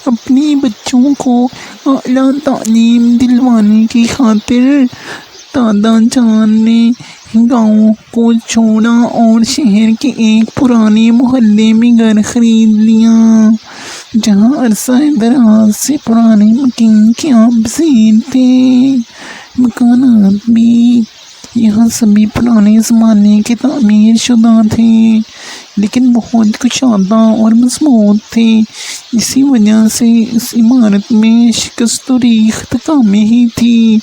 اپنے بچوں کو اعلیٰ تعلیم دلوانے کی خاطر دادا جان نے گاؤں کو چھوڑا اور شہر کے ایک پرانے محلے میں گھر خرید لیا، جہاں عرصہ دراز سے پرانے مکین کے آبزین تھے۔ مکانات بھی یہاں سبھی پرانے زمانے کے تعمیر شدہ تھے، لیکن بہت کشادہ اور مضبوط تھے۔ اسی وجہ سے اس عمارت میں شکست و ریخت کمیں ہی تھی۔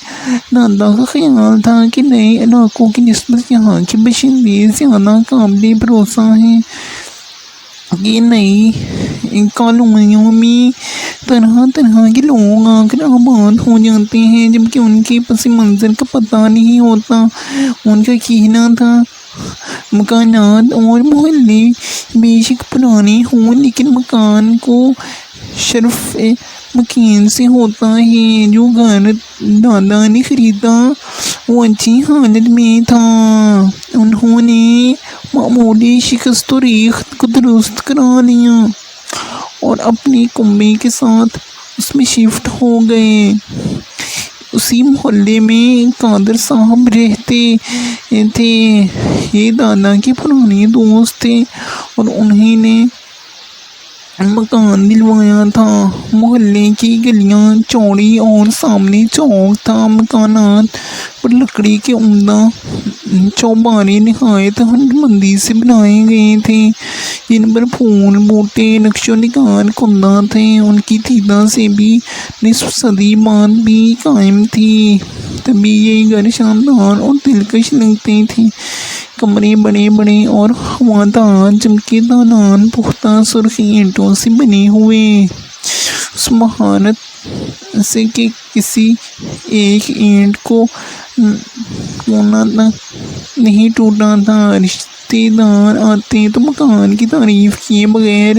دادا کا خیال تھا کہ نئے علاقوں کی نسبت یہاں کے باشندے زیادہ قابل بھروسہ ہیں۔ یہ نئی کالونیوں میں طرح طرح کے لوگ آ کر آباد ہو جاتے ہیں، جبکہ ان کے پس منظر کا پتہ نہیں ہوتا۔ ان کا کہنا تھا مکانات اور محلے بے شک پرانے ہوں، لیکن مکان کو شرف مکین سے ہوتا ہے۔ جو گھر دادا نے خریدا وہ اچھی حالت میں تھا۔ انہوں نے معمولی شکست و ریخت کو درست کرا لیا اور اپنے کنبے کے ساتھ اس میں شفٹ ہو گئے۔ اسی محلے میں قادر صاحب رہتے تھے۔ یہ دادا کے پرانے دوست تھے اور انہیں نے مکان دلوایا تھا۔ محلے کی گلیاں چوڑی اور سامنے چوک تھا۔ مکانات پر لکڑی کے عمدہ چوبارے نہایت ہنرمندی سے بنائے گئے تھے، جن پر پھول بوٹے نقش و نگار کندہ تھے۔ ان کی ابتدا سے بھی نصف صدی بعد بھی قائم تھی، تبھی یہ گھر شاندار اور دلکش لگتے تھے۔ کمرے بڑے بڑے اور ہوادار، جبکہ دالان پختہ سرخ اینٹوں سے بنے ہوئے، اس مہارت سے کہ کسی ایک اینٹ کو کونا تک نہیں ٹوٹا تھا۔ رشتے دار آتے تو مکان کی تعریف کیے بغیر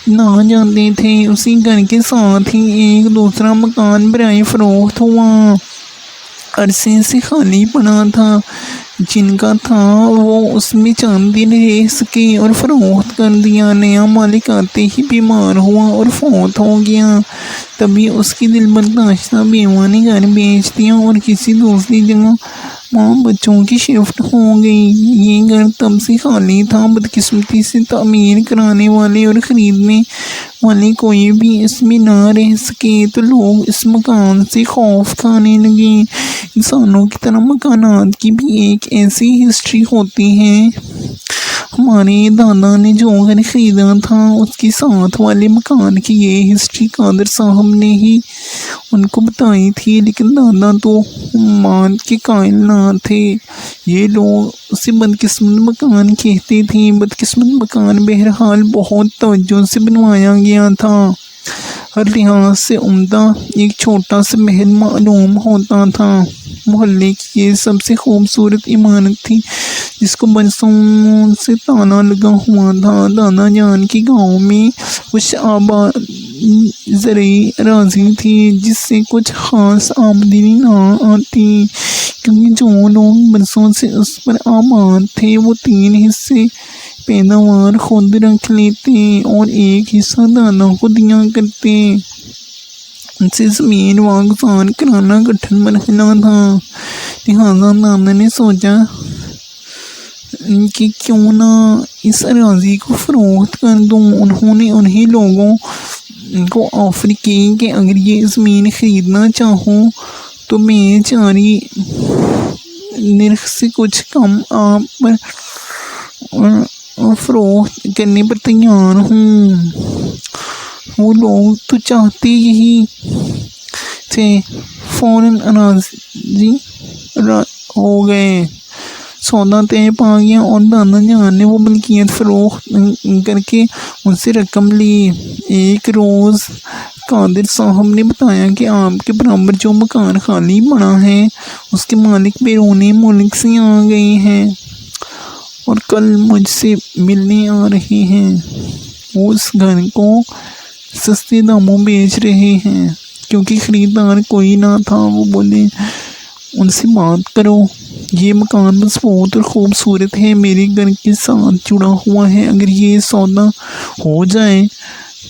نہ جاتے تھے۔ اسی گھر کے ساتھ ہی ایک دوسرا مکان برائے فروخت ہوا، عرصے سے خالی پڑا تھا۔ جن کا تھا وہ اس میں چند دن رہ سکے اور فروخت کر دیا۔ نیا مالک آتے ہی بیمار ہوا اور فوت ہو گیا، تبھی اس کی دل برداشتہ بیوہ نے گھر بیچ دیا اور کسی دوسری جگہ ماں بچوں کی شفٹ ہو گئی۔ یہ گھر تب سے خالی تھا۔ بدقسمتی سے تعمیر کرانے والے اور خریدنے والے کوئی بھی اس میں نہ رہ سکے، تو لوگ اس مکان سے خوف کھانے لگے۔ انسانوں کی طرح مکانات کی بھی ایک ایسی ہسٹری ہوتی ہے۔ ہمارے دادا نے جو گھر خریدا تھا اس کے ساتھ والے مکان کی یہ ہسٹری قادر صاحب نے ہی ان کو بتائی تھی، لیکن دادا تو مال کے قائل نہ تھے۔ یہ لوگ اسے بدقسمت مکان کہتے تھے۔ بدقسمت مکان بہرحال بہت توجہ سے بنوایا گیا تھا، ہر لحاظ سے عمدہ۔ ایک چھوٹا سا محل معلوم ہوتا تھا۔ محلے کی یہ سب سے خوبصورت عمارت تھی، جس کو برسوں سے تالا لگا ہوا تھا۔ دادا جان کی گاؤں میں کچھ آباد زرعی اراضی تھی، جس سے کچھ خاص آمدنی نہ آتی، کیونکہ جو لوگ برسوں سے اس پر آباد تھے وہ 3 حصے پیداوار خود رکھ لیتے اور ایک حصہ دادا کو دیا کرتے۔ ان سے زمین واگزار کرانا کٹھن مرحلہ تھا، لہٰذا دادا نے سوچا کہ کیوں نہ اس اراضی کو فروخت کر دوں۔ انہوں نے انہیں لوگوں کو آفر کی کہ اگر یہ زمین خریدنا چاہو تو میں جاری نرخ سے کچھ کم آپ پر فروخت کرنے پر تیار ہوں۔ وہ لوگ تو چاہتے یہی تھے۔ فوراً راضی ہو گئے، سودا طے پا گیا اور دادا جان نے وہ ملکیت فروخت کر کے ان سے رقم لی۔ ایک روز قادر صاحب نے بتایا کہ آپ کے برابر جو مکان خالی پڑا ہے اس کے مالک بیرون ملک سے آ گئے ہیں اور کل مجھ سے ملنے آ رہے ہیں۔ وہ اس گھر کو سستے داموں بیچ رہے ہیں۔ کیونکہ خریدار کوئی نہ تھا، وہ بولے ان سے بات کرو، یہ مکان مضبوط اور خوبصورت ہے، میرے گھر کے ساتھ جڑا ہوا ہے، اگر یہ سودا ہو جائے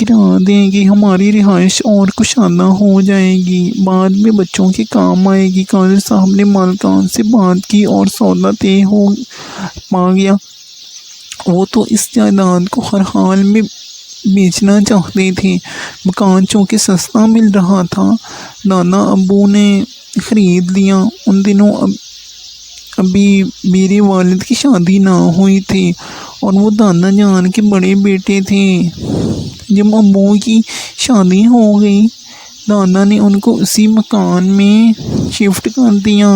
گرا دیں گے، ہماری رہائش اور کشادہ ہو جائے گی، بعد میں بچوں کے کام آئے گی۔ قادر صاحب نے مالکان سے بات کی اور سودا طے ہو پا گیا۔ وہ تو اس جائیداد کو ہر حال میں بیچنا چاہتے تھے۔ مکان چونکہ سستا مل رہا تھا، دادا ابو نے خرید لیا۔ ان دنوں ابھی میرے والد کی شادی نہ ہوئی تھی اور وہ دادا جان کے بڑے بیٹے تھے۔ جب ابو کی شادی ہو گئی، دادا نے ان کو اسی مکان میں شفٹ کر دیا۔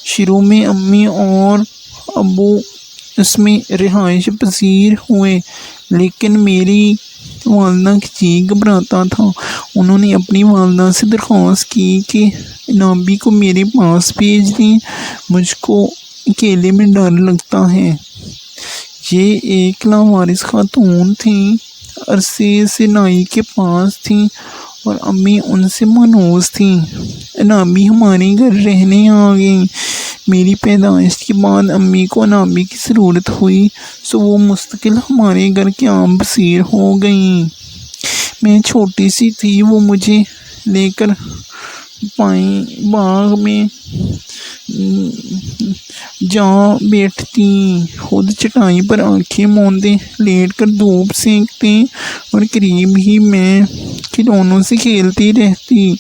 شروع میں امی اور ابو اس میں رہائش پذیر ہوئے، لیکن میری والدہ کی جی گھبراتا تھا۔ انہوں نے اپنی والدہ سے درخواست کی کہ نابی کو میرے پاس بھیج دیں، مجھ کو اکیلے میں ڈر لگتا ہے۔ یہ ایک لاوارث خاتون تھیں، عرصے سے نائی کے پاس تھیں اور امی ان سے مانوس تھیں۔ نابی ہمارے گھر رہنے آ گئیں۔ میری پیدائش کے بعد امی کو نابی کی ضرورت ہوئی، سو وہ مستقل ہمارے گھر قیام پذیر ہو گئیں۔ میں چھوٹی سی تھی، وہ مجھے لے کر پائیں باغ میں جا بیٹھتیں، خود چٹائی پر آنکھیں موندے لیٹ کر دھوپ سینکتیں اور قریب ہی میں کھلونوں سے کھیلتی رہتی۔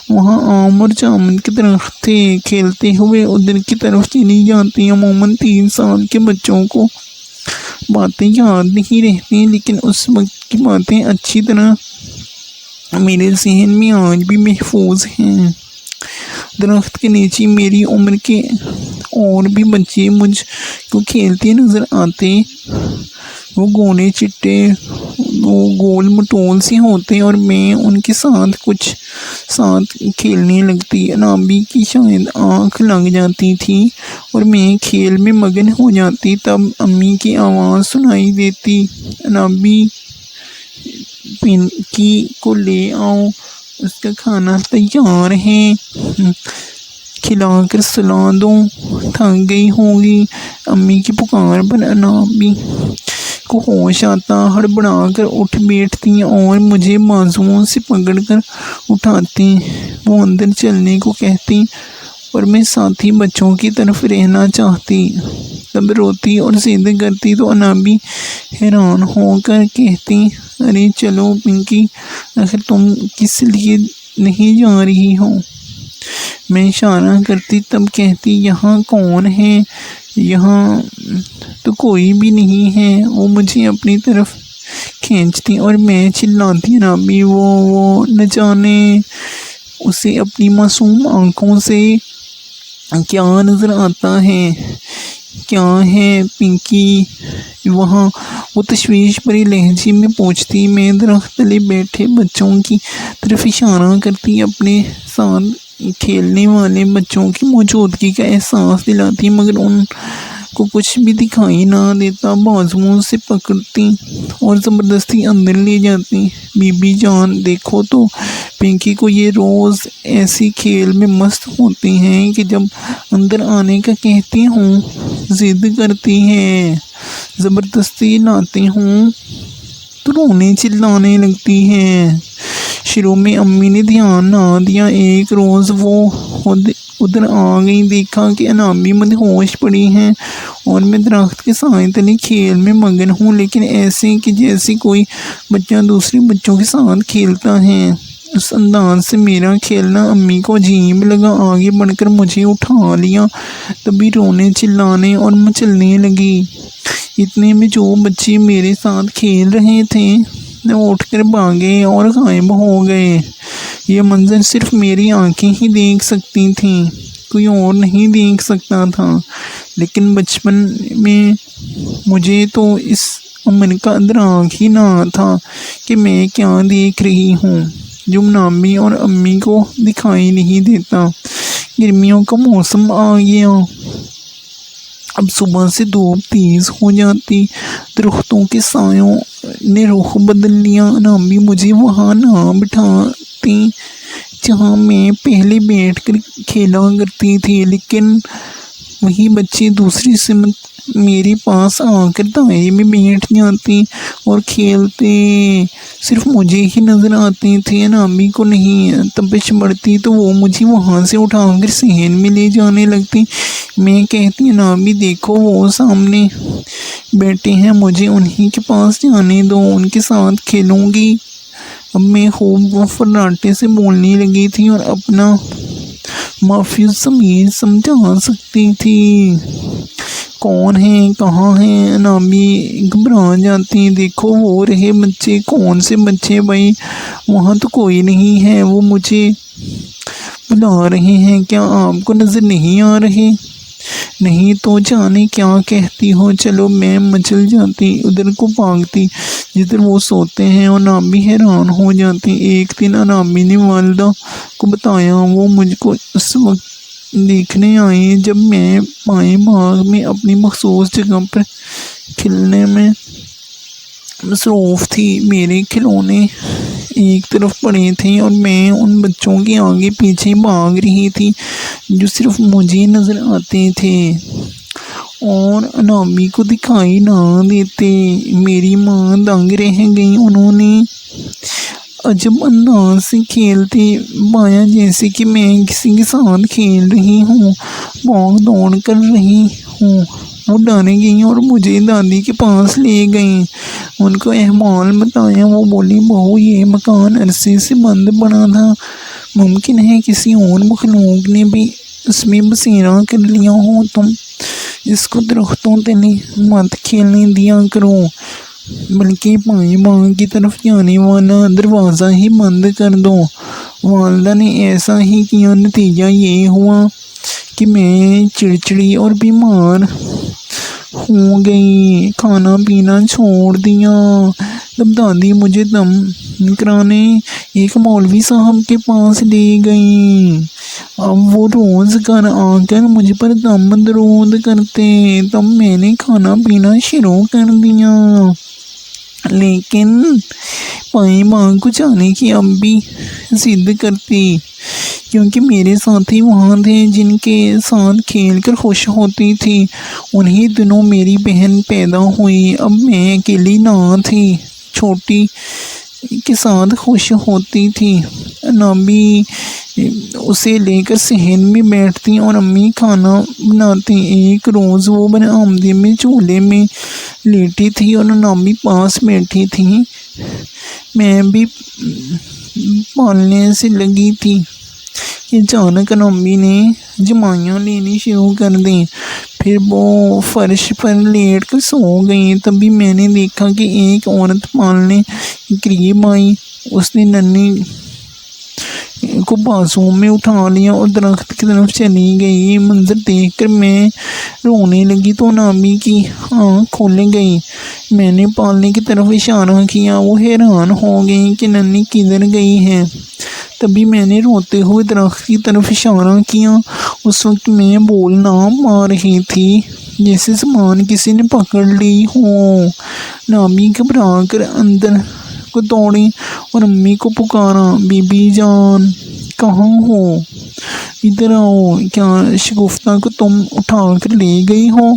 وہاں آم اور جامن کے درخت تھے، کھیلتے ہوئے ادھر کی طرف چلی جاتی۔ عموماً 3 سال کے بچوں کو باتیں یاد نہیں رہتی، لیکن اس وقت کی باتیں اچھی طرح میرے ذہن میں آج بھی محفوظ ہیں۔ درخت کے نیچے میری عمر کے اور بھی بچے مجھ کو کھیلتے نظر آتے۔ وہ گولے چٹے، وہ گول مٹول سے ہوتے اور میں ان کے ساتھ کھیلنے لگتی۔ نابی کی شاید آنکھ لگ جاتی تھی اور میں کھیل میں مگن ہو جاتی۔ تب امی کی آواز سنائی دیتی، نابی پنکی کو لے آؤ، اس کا کھانا تیار ہے، کھلا کر سلا دو، تھک گئی ہوگی۔ امی کی پکار پر نابی کو ہوش آتا، ہڑبڑا کر اٹھ بیٹھتی اور مجھے بازوؤں سے پکڑ کر اٹھاتی۔ وہ اندر چلنے کو کہتی اور میں ساتھی بچوں کی طرف رہنا چاہتی۔ تب روتی اور ضد کرتی تو نابی حیران ہو کر کہتی، ارے چلو پنکی، آخر تم کس لیے نہیں جا رہی ہو؟ میں اشارہ کرتی، تب کہتی، یہاں کون ہے؟ یہاں تو کوئی بھی نہیں ہے۔ وہ مجھے اپنی طرف کھینچتی اور میں چلاتی، نابی وہ نہ جانے اسے اپنی معصوم آنکھوں سے کیا نظر آتا ہے۔ کیا ہے پنکی وہاں؟ وہ تشویش بھری لہجے میں پوچھتی۔ میں درخت تلے بیٹھے بچوں کی طرف اشارہ کرتی، اپنے ساتھ کھیلنے والے بچوں کی موجودگی کا احساس دلاتی، مگر ان کو کچھ بھی دکھائی نہ دیتا۔ بازوؤں سے پکڑتی اور زبردستی اندر لے جاتی۔ بی بی جان دیکھو تو، پنکی کو یہ روز ایسی کھیل میں مست ہوتی ہیں کہ جب اندر آنے کا کہتی ہوں ضد کرتی ہیں، زبردستی لاتی ہوں تو رونے چلانے لگتی ہیں۔ شروع میں امی نے دھیان نہ دیا۔ ایک روز وہ ادھر آ گئی، دیکھا کہ نابی مدہوش پڑی ہیں اور میں درخت کے سائے تلے کھیل میں مگن ہوں، لیکن ایسے کہ جیسے کوئی بچہ دوسرے بچوں کے ساتھ کھیلتا ہے۔ اس انداز سے میرا کھیلنا امی کو عجیب لگا۔ آگے بڑھ کر مجھے اٹھا لیا، تبھی رونے چلانے اور مچلنے لگی۔ اتنے میں جو بچے میرے ساتھ کھیل رہے تھے وہ اٹھ کر بھاگے اور غائب ہو گئے۔ یہ منظر صرف میری آنکھیں ہی دیکھ سکتی تھیں، کوئی اور نہیں دیکھ سکتا تھا۔ لیکن بچپن میں مجھے تو اس امر کا ادراک ہی نہ تھا کہ میں کیا دیکھ رہی ہوں، جو نابی اور امی کو دکھائی نہیں دیتا۔ گرمیوں کا موسم آ گیا۔ اب صبح سے دھوپ تیز ہو جاتی، درختوں کے سایوں نے رخ بدل لیا۔ نابی مجھے وہاں نہ بٹھاتی جہاں میں پہلے بیٹھ کر کھیلا کرتی تھی، لیکن وہی بچے دوسری سمت میرے پاس آ کر دائرے میں بیٹھ جاتے اور کھیلتے، صرف مجھے ہی نظر آتے تھے، انامی کو نہیں۔ تپش بڑھتی تو وہ مجھے وہاں سے اٹھا کر صحن میں لے جانے لگتی۔ میں کہتی انامی دیکھو وہ سامنے بیٹھے ہیں، مجھے انہی کے پاس جانے دو، ان کے ساتھ کھیلوں گی۔ اب میں خوب فراٹے سے بولنے لگی تھی اور اپنا محفوظ ضمیر سمجھا سکتی تھی۔ کون ہے، کہاں ہے؟ انامی گھبرا جاتی۔ دیکھو وہ رہے بچے۔ کون سے بچے بھائی؟ وہاں تو کوئی نہیں ہے، وہ مجھے بلا رہے ہیں، کیا آپ کو نظر نہیں آ رہے؟ نہیں تو جانے کیا کہتی ہو۔ چلو میں مچل جاتی، ادھر کو بھاگتی جدھر وہ سوتے ہیں۔ انامی حیران ہو جاتی۔ ایک دن انامی نے والدہ کو بتایا، وہ مجھ کو اس وقت دیکھنے آئی جب میں بائیں باغ میں اپنی مخصوص جگہ پر کھیلنے میں مصروف تھی۔ میرے کھلونے ایک طرف پڑے تھے اور میں ان بچوں کے آگے پیچھے بھاگ رہی تھی جو صرف مجھے نظر آتے تھے اور انامی کو دکھائی نہ دیتے۔ میری ماں دنگ رہ گئی۔ انہوں نے عجب انداز سے کھیلتے پایا، جیسے کہ میں کسی کے ساتھ کھیل رہی ہوں، بھاگ دوڑ کر رہی ہوں۔ وہ ڈر گئیں اور مجھے دادی کے پاس لے گئیں۔ ان کو احوال بتایا۔ وہ بولی بہو یہ مکان عرصے سے بند پڑا تھا، ممکن ہے کسی اور مخلوق نے بھی اس میں بسیرا کر لیا ہو، تم اس کو درختوں تلے مت کھیلنے دیا کرو، بلکہ بائیں باغ کی طرف جانے والا دروازہ ہی بند کر دو۔ والدہ نے ایسا ہی کیا۔ نتیجہ یہ ہوا کہ میں چڑچڑی اور بیمار ہو گئی، کھانا پینا چھوڑ دیا۔ تب دادی مجھے دم کرانے ایک مولوی صاحب کے پاس لے گئیں۔ اب وہ روز گھر آ کر مجھ پر دم درود کرتے۔ تب میں نے کھانا پینا شروع کر دیا، لیکن بائیں باغ کو جانے کی اب بھی ضد کرتی، کیونکہ میرے ساتھی وہاں تھے جن کے ساتھ کھیل کر خوش ہوتی تھی۔ انہی دنوں میری بہن پیدا ہوئی۔ اب میں اکیلی نہ تھی، چھوٹی کے ساتھ خوش ہوتی تھی۔ انامی اسے لے کر صحن میں بیٹھتی اور امی کھانا بناتی۔ ایک روز وہ برآمدے میں چولہے میں لیٹی تھی اور انامی پاس بیٹھی تھی۔ میں بھی پالنے سے لگی تھی کہ اچانک انامی نے جمائیاں لینی شروع کر دیں، پھر وہ فرش پر لیٹ کر سو گئی۔ تبھی میں نے دیکھا کہ ایک عورت پالنے قریب آئی۔ اس نے ننھی کو بازو میں اٹھا لیا اور درخت کی طرف چلی گئی۔ یہ منظر دیکھ کر میں رونے لگی تو انامی کی آنکھ کھل گئی۔ میں نے پالنے کی طرف اشارہ کیا۔ وہ حیران ہو گئی کہ ننھی کدھر گئی ہے۔ تبھی میں نے روتے ہوئے درخت کی طرف اشارہ کیا۔ اس وقت میں بول نہ پا رہی تھی، جیسے زبان کسی نے پکڑ لی ہو۔ انامی گھبرا کر اندر کو دوڑی اور امی کو پکارا، بی بی جان کہاں ہو؟ ادھر آؤ، کیا شگفتہ کو تم اٹھا کر لے گئی ہو؟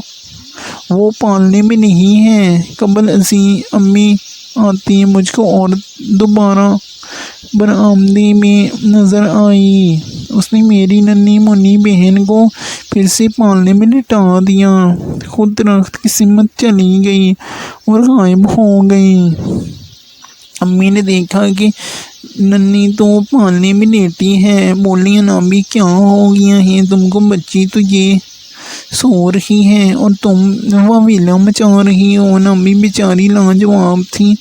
وہ پالنے میں نہیں ہے، قبل ازیں امی آتی مجھ کو اور دوبارہ برآمدے میں نظر آئی۔ اس نے میری ننھی منھی بہن کو پھر سے پالنے میں لٹا دیا، خود درخت کی سمت چلی گئی اور غائب ہو گئی۔ امی نے دیکھا کہ ننھی تو پالنے میں لیٹی ہے، بولی انامی کیا ہو گیا ہے تم کو؟ بچی تو یہ سو رہی ہے اور تم واویلا مچا رہی ہو۔ انامی بیچاری لاجواب تھی۔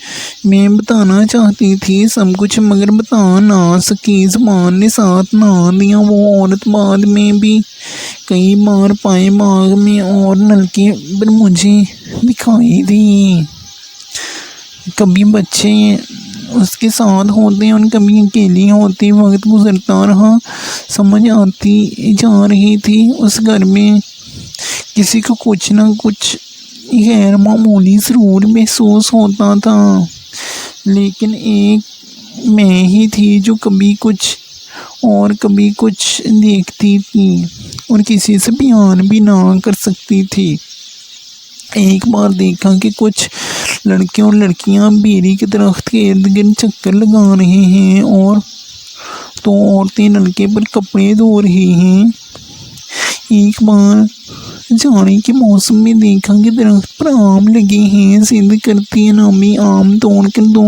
میں بتانا چاہتی تھی سب کچھ، مگر بتا نہ سکی، زبان نے ساتھ نہ دیا۔ وہ عورت بعد میں بھی کئی بار بائیں باغ میں اور نلکے پر مجھے دکھائی دی۔ کبھی بچے اس کے ساتھ ہوتے اور کبھی اکیلی ہوتی۔ وقت گزرتا رہا، سمجھ آتی جا رہی تھی اس گھر میں کسی کو کچھ نہ کچھ غیر معمولی ضرور محسوس ہوتا تھا، لیکن ایک میں ہی تھی جو کبھی کچھ اور کبھی کچھ دیکھتی تھی اور کسی سے بیان بھی نہ کر سکتی تھی۔ ایک بار دیکھا کہ کچھ لڑکے اور لڑکیاں بیری کے درخت کے ارد گرد چکر لگا رہے ہیں اور تو عورتیں نلکے پر کپڑے دھو رہی ہیں۔ ایک بار جانے کے موسم میں دیکھا کہ درخت پر آم لگے ہیں، ضد کرتی ہیں نامی آم توڑ کر دو۔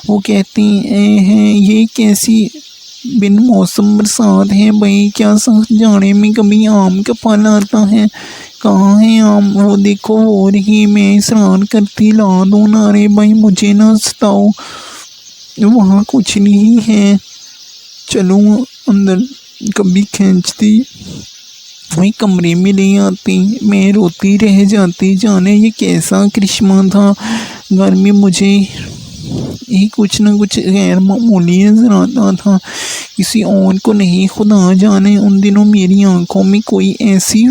وہ کہتے ہیں یہ کیسی بن موسم برسات ہے بھائی، کیا سخت جاڑے میں کبھی آم کا پھل آتا ہے؟ کہاں ہے آم؟ وہ دیکھو ہو رہی، میں اصرار کرتی لا دو نارے بھائی، مجھے نہ ستاؤ، وہاں کچھ نہیں ہے، چلو اندر کبھی کھینچتی وہی کمرے میں لے آتی۔ میں روتی رہ جاتی، جانے یہ کیسا کرشمہ تھا گھر میں، مجھے ہی کچھ نہ کچھ غیر معمولی نظر آتا تھا، کسی اور کو نہیں۔ خدا جانے ان دنوں میری آنکھوں میں کوئی ایسی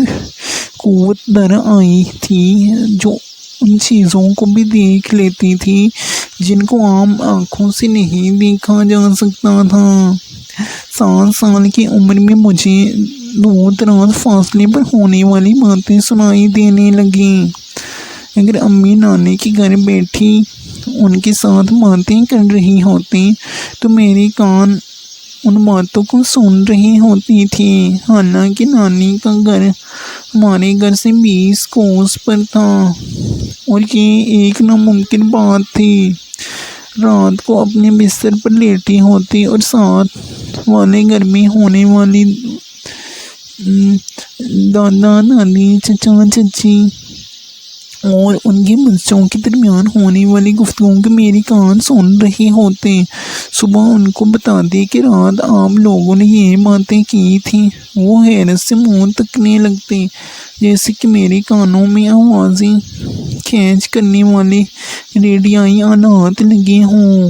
قوت در آئی تھی جو ان چیزوں کو بھی دیکھ لیتی تھی جن کو عام آنکھوں سے نہیں دیکھا جا سکتا تھا۔ 7 سال کی عمر میں مجھے دور دراز فاصلے پر ہونے والی باتیں سنائی دینے لگیں۔ اگر امی نانے کے گھر بیٹھی ان کے ساتھ باتیں کر رہی ہوتی تو میرے کان ان باتوں کو سن رہی ہوتی تھی۔ حالانکہ نانی کا گھر ہمارے گھر سے 20 کوس پر تھا اور یہ ایک ناممکن بات تھی۔ رات کو اپنے بستر پر لیٹی ہوتی اور ساتھ والے گھر میں ہونے والی دادا دادی، چچا چچی اور ان کے بچوں کے درمیان ہونے والی گفتگو کے میرے کان سن رہے ہوتے۔ صبح ان کو بتاتے کہ رات آپ لوگوں نے یہ باتیں کی تھیں، وہ حیرت سے منہ تکنے لگتے، جیسے کہ میرے کانوں میں آوازیں کیچ کرنے والے ریڈیائی آلات لگے ہوں۔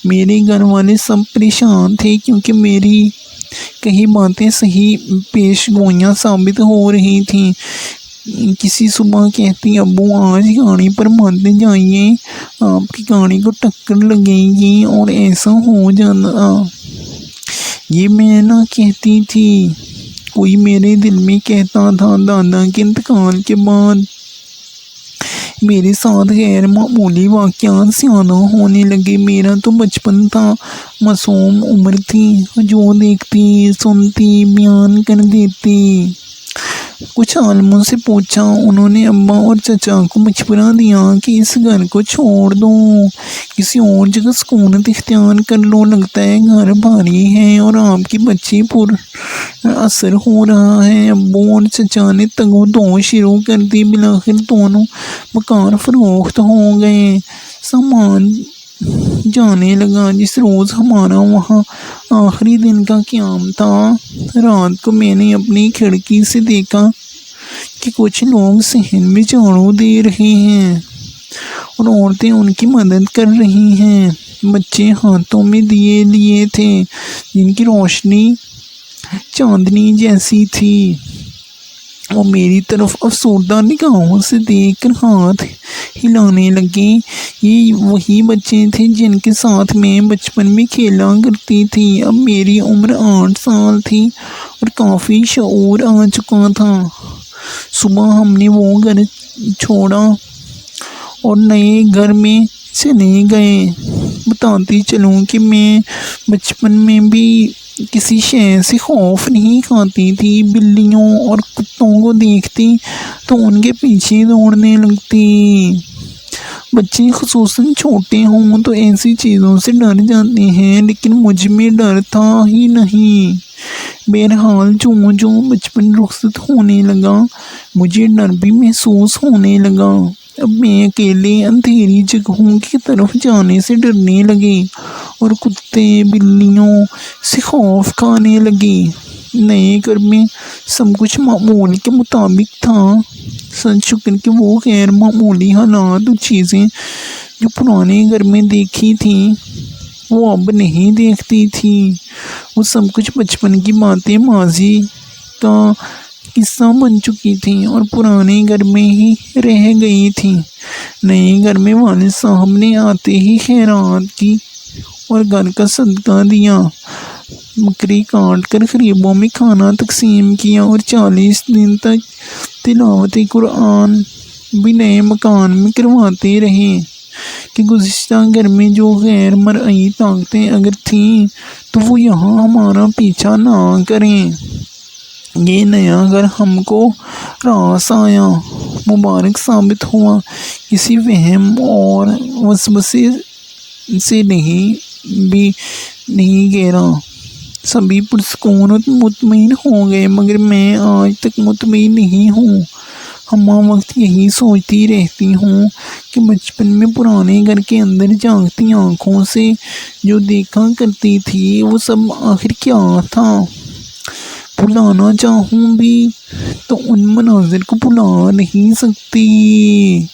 میرے گھر والے سب پریشان تھے کیونکہ میری کئی باتیں صحیح پیش گوئیاں ثابت ہو رہی تھیں۔ کسی صبح کہتی ابو آج گاڑی پر مت جائیے، آپ کی گاڑی کو ٹکر لگے گی اور ایسا ہو جانا۔ یہ میں نہ کہتی تھی، کوئی میرے دل میں کہتا تھا۔ دادا کے انتقال کے بعد میرے ساتھ غیر معمولی واقعات زیادہ ہونے لگے۔ میرا تو بچپن تھا، معصوم عمر تھی، جو دیکھتی سنتی بیان کر دیتی۔ کچھ عالموں سے پوچھا، انہوں نے ابا اور چچا کو مشورہ دیا کہ اس گھر کو چھوڑ دو، کسی اور جگہ سکونت اختیار کر لو، لگتا ہے گھر بھاری ہے اور آپ کے بچے پر اثر ہو رہا ہے۔ ابو اور چچا نے تگ و دو شروع کر دی، بالآخر دونوں مکان فروخت ہو گئے۔ سامان جانے لگا۔ جس روز ہمارا وہاں آخری دن کا قیام تھا، رات کو میں نے اپنی کھڑکی سے دیکھا کہ کچھ لوگ صحن میں جھاڑو دے رہے ہیں اور عورتیں ان کی مدد کر رہی ہیں۔ بچے ہاتھوں میں دیے لیے تھے جن کی روشنی چاندنی جیسی تھی۔ وہ میری طرف افسردہ نگاہوں سے دیکھ کر ہاتھ ہلانے لگے۔ یہ وہی بچے تھے جن کے ساتھ میں بچپن میں کھیلا کرتی تھی۔ اب میری عمر 8 سال تھی اور کافی شعور آ چکا تھا۔ صبح ہم نے وہ گھر چھوڑا اور نئے گھر میں چلے گئے۔ بتاتی چلوں کہ میں بچپن میں بھی کسی شے سے خوف نہیں کھاتی تھی۔ بلیوں اور کتوں کو دیکھتی تو ان کے پیچھے دوڑنے لگتی۔ بچے خصوصاً چھوٹے ہوں تو ایسی چیزوں سے ڈر جاتے ہیں، لیکن مجھ میں ڈر تھا ہی نہیں۔ بہرحال جو بچپن رخصت ہونے لگا، مجھے ڈر بھی محسوس ہونے لگا۔ اب میں اکیلے اندھیری جگہوں کی طرف جانے سے ڈرنے لگی اور کتے بلیوں سے خوف کھانے لگی۔ نئے گھر میں سب کچھ معمول کے مطابق تھا، سچ شکر کہ وہ غیر معمولی حالات اور چیزیں جو پرانے گھر میں دیکھی تھیں وہ اب نہیں دیکھتی تھی۔ وہ سب کچھ بچپن کی باتیں ماضی کا قصہ بن چکی تھیں اور پرانے گھر میں ہی رہ گئی تھیں۔ نئے گھر میں والد صاحب نے آتے ہی خیرات کی اور گھر کا صدقہ دیا، بکری کاٹ کر غریبوں میں کھانا تقسیم کیا اور 40 دن تک تلاوت قرآن بھی نئے مکان میں کرواتے رہے کہ گزشتہ گھر میں جو غیر مرئی طاقتیں اگر تھیں تو وہ یہاں ہمارا پیچھا نہ کریں۔ یہ نیا گھر ہم کو راس آیا، مبارک ثابت ہوا، کسی وہم اور وسوسے سے بھی نہیں گھیرا۔ سبھی پرسکون اور مطمئن ہو گئے، مگر میں آج تک مطمئن نہیں ہوں۔ ہمہ وقت یہی سوچتی رہتی ہوں کہ بچپن میں پرانے گھر کے اندر جاگتی آنکھوں سے جو دیکھا کرتی تھی وہ سب آخر کیا تھا۔ بھلانا چاہوں بھی تو ان مناظر کو بھلا نہیں سکتی۔